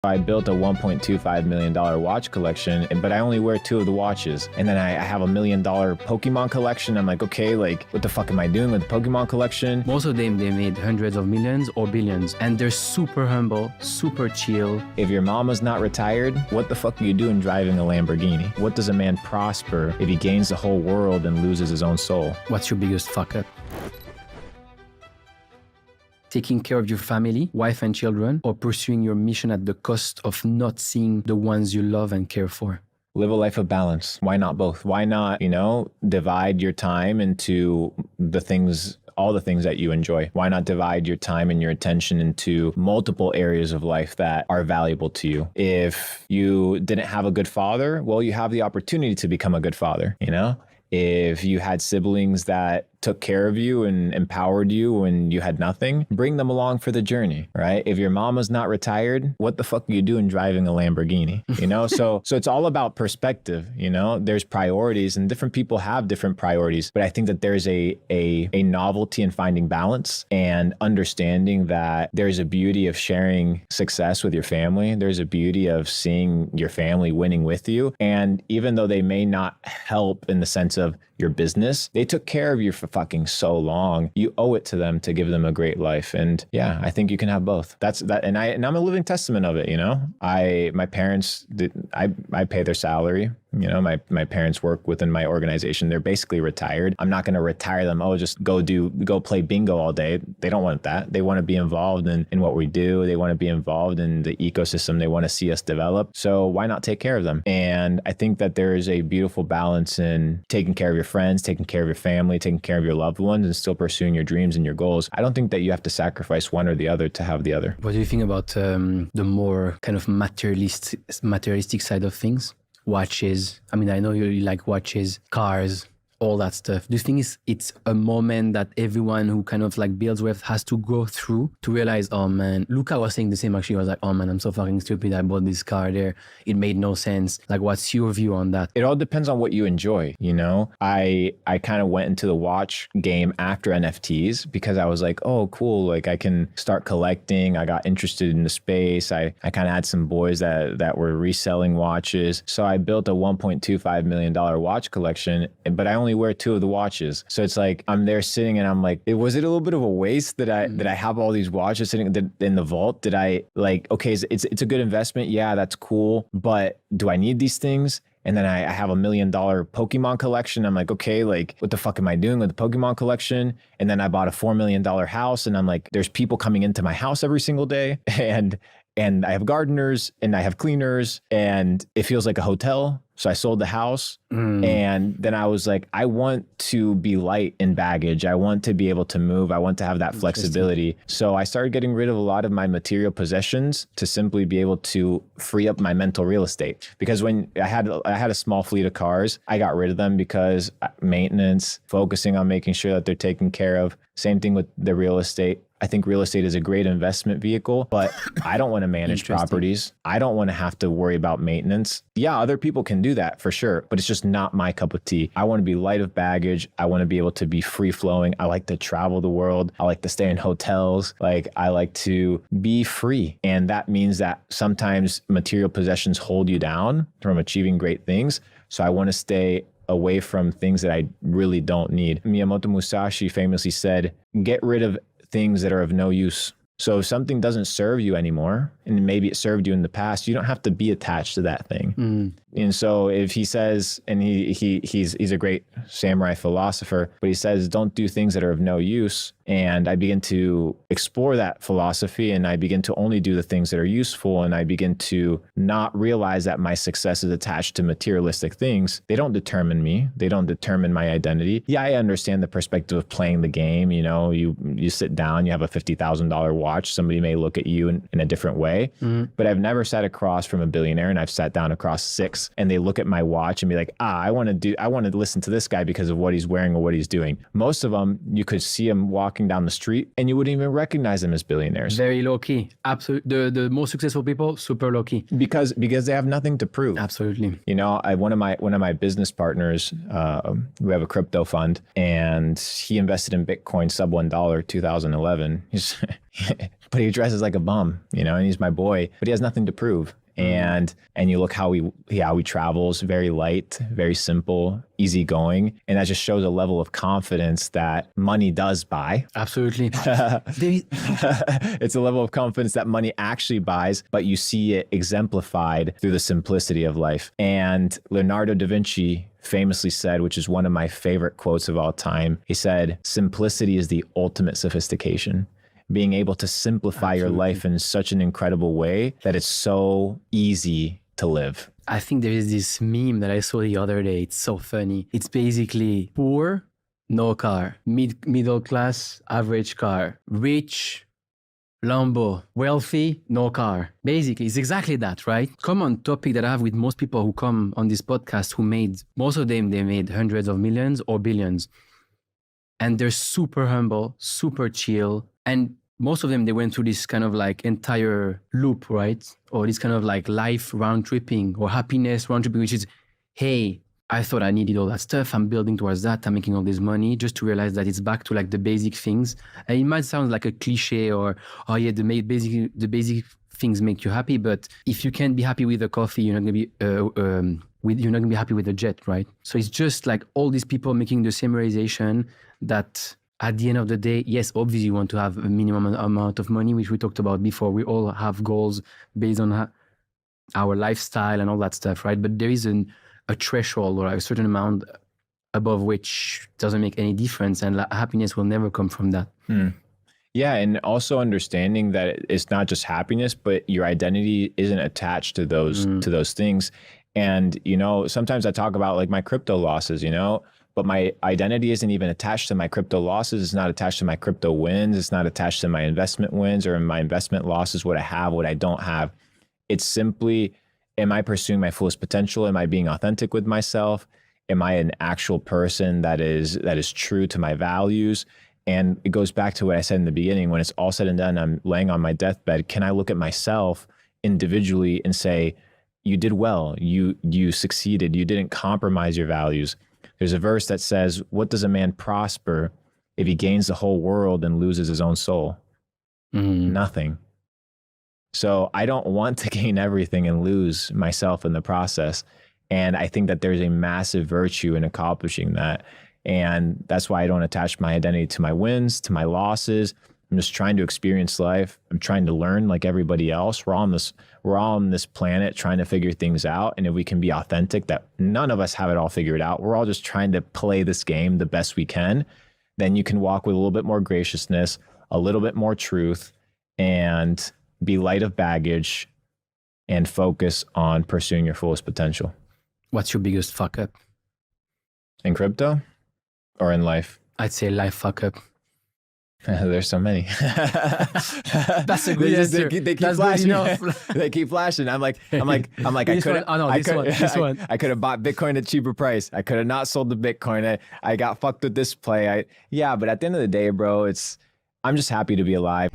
I built a $1.25 million watch collection, but I only wear 2 of the watches. And then I have $1 million Pokemon collection. I'm like, okay, like, what the fuck am I doing with the Pokemon collection? Most of them, they made hundreds of millions or billions, and they're super humble, super chill. If your mama's not retired, what the fuck are you doing driving a Lamborghini? What does a man prosper if he gains the whole world and loses his own soul? What's your biggest fuck up? Taking care of your family, wife and children, or pursuing your mission at the cost of not seeing the ones you love and care for? Live a life of balance. Why not both? Why not, divide your time into all the things that you enjoy? Why not divide your time and your attention into multiple areas of life that are valuable to you? If you didn't have a good father, well, you have the opportunity to become a good father, If you had siblings that took care of you and empowered you when you had nothing, bring them along for the journey, right? If your mama's not retired, what the fuck are you doing driving a Lamborghini? So it's all about perspective, there's priorities and different people have different priorities, but I think that there's a novelty in finding balance and understanding that there's a beauty of sharing success with your family. There's a beauty of seeing your family winning with you. And even though they may not help in the sense of your business, they took care of you for fucking so long. You owe it to them to give them a great life. And yeah, I think you can have both. That's that. And I'm a living testament of it. My parents I pay their salary. My parents work within my organization. They're basically retired. I'm not going to retire them. Oh, just go play bingo all day. They don't want that. They want to be involved in what we do. They want to be involved in the ecosystem. They want to see us develop. So why not take care of them? And I think that there is a beautiful balance in taking care of your friends, taking care of your family, taking care of your loved ones, and still pursuing your dreams and your goals. I don't think that you have to sacrifice one or the other to have the other. What do you think about the more kind of materialistic side of things? Watches. I mean, I know you like watches, cars, all that stuff. Do you think it's a moment that everyone who kind of like builds wealth has to go through to realize, oh man, Luca was saying the same actually. I was like, oh man, I'm so fucking stupid. I bought this car there. It made no sense. Like, what's your view on that? It all depends on what you enjoy, I kind of went into the watch game after NFTs because I was like, oh, cool. Like I can start collecting. I got interested in the space. I kind of had some boys that were reselling watches. So I built a $1.25 million watch collection, but I only wear 2 of the watches. So it's like, I'm there sitting and I'm like, was it a little bit of a waste that I have all these watches sitting in the vault? Did I okay, it's a good investment. Yeah, that's cool. But do I need these things? And then I have $1 million Pokemon collection. I'm like, okay, like what the fuck am I doing with the Pokemon collection? And then I bought a $4 million house and I'm like, there's people coming into my house every single day. And I have gardeners and I have cleaners and it feels like a hotel. So I sold the house and then I was like, I want to be light in baggage. I want to be able to move. I want to have that flexibility. So I started getting rid of a lot of my material possessions to simply be able to free up my mental real estate. Because when I had a small fleet of cars, I got rid of them because maintenance, focusing on making sure that they're taken care of. Same thing with the real estate. I think real estate is a great investment vehicle, but I don't want to manage properties. I don't want to have to worry about maintenance. Yeah, other people can do that for sure, but it's just not my cup of tea. I want to be light of baggage. I want to be able to be free flowing. I like to travel the world. I like to stay in hotels. Like I like to be free. And that means that sometimes material possessions hold you down from achieving great things. So I want to stay away from things that I really don't need. Miyamoto Musashi famously said, get rid of things that are of no use. So if something doesn't serve you anymore, and maybe it served you in the past, you don't have to be attached to that thing. And so if he says, and he's a great samurai philosopher, but he says, don't do things that are of no use. And I begin to explore that philosophy and I begin to only do the things that are useful. And I begin to not realize that my success is attached to materialistic things. They don't determine me. They don't determine my identity. Yeah, I understand the perspective of playing the game. You sit down, you have a $50,000 watch. Somebody may look at you in a different way, but I've never sat across from a billionaire and I've sat down across 6 and they look at my watch and be like, I want to listen to this guy because of what he's wearing or what he's doing. Most of them, you could see him walking down the street and you wouldn't even recognize them as billionaires. Very low key. Absolutely. The most successful people, super low key. Because they have nothing to prove. Absolutely. One of my business partners, we have a crypto fund and he invested in Bitcoin sub $1, 2011. but he dresses like a bum, you know, and he's my boy, but he has nothing to prove. And you look how he travels, very light, very simple, easygoing. And that just shows a level of confidence that money does buy. Absolutely. It's a level of confidence that money actually buys, but you see it exemplified through the simplicity of life. And Leonardo da Vinci famously said, which is one of my favorite quotes of all time, he said, "Simplicity is the ultimate sophistication." Being able to simplify your life in such an incredible way that it's so easy to live. I think there is this meme that I saw the other day. It's so funny. It's basically poor, no car. Middle class, average car. Rich, Lambo. Wealthy, no car. Basically, it's exactly that, right? Common topic that I have with most people who come on this podcast who made, most of them, they made hundreds of millions or billions. And they're super humble, super chill. And most of them, they went through this kind of like entire loop, right? Or this kind of like life round tripping or happiness round tripping, which is, hey, I thought I needed all that stuff. I'm building towards that. I'm making all this money, just to realize that it's back to like the basic things. And it might sound like a cliche or, oh yeah, the basic things make you happy. But if you can't be happy with a coffee, you're not gonna be you're not gonna be happy with a jet, right? So it's just like all these people making the same realization that at the end of the day, yes, obviously you want to have a minimum amount of money, which we talked about before. We all have goals based on our lifestyle and all that stuff, right? But there is a threshold or a certain amount above which doesn't make any difference, and happiness will never come from that. Yeah, and also understanding that it's not just happiness, but your identity isn't attached to those things. And you know, sometimes I talk about like my crypto losses, you know, but my identity isn't even attached to my crypto losses. It's not attached to my crypto wins. It's not attached to my investment wins or my investment losses, what I have, what I don't have. It's simply, am I pursuing my fullest potential? Am I being authentic with myself? Am I an actual person that is true to my values? And it goes back to what I said in the beginning. When it's all said and done, I'm laying on my deathbed. Can I look at myself individually and say, you did well, you succeeded, you didn't compromise your values? There's a verse that says, what does a man prosper if he gains the whole world and loses his own soul? Nothing. So I don't want to gain everything and lose myself in the process. And I think that there's a massive virtue in accomplishing that. And that's why I don't attach my identity to my wins, to my losses. I'm just trying to experience life. I'm trying to learn like everybody else. We're all on this planet trying to figure things out. And if we can be authentic, that none of us have it all figured out, we're all just trying to play this game the best we can, then you can walk with a little bit more graciousness, a little bit more truth, and be light of baggage and focus on pursuing your fullest potential. What's your biggest fuck up? In crypto or in life? I'd say life fuck up. There's so many. That's a good answer. They keep flashing. They keep flashing. I'm like, this one. I could have bought Bitcoin at a cheaper price. I could have not sold the Bitcoin. I got fucked with this play. But at the end of the day, bro, I'm just happy to be alive.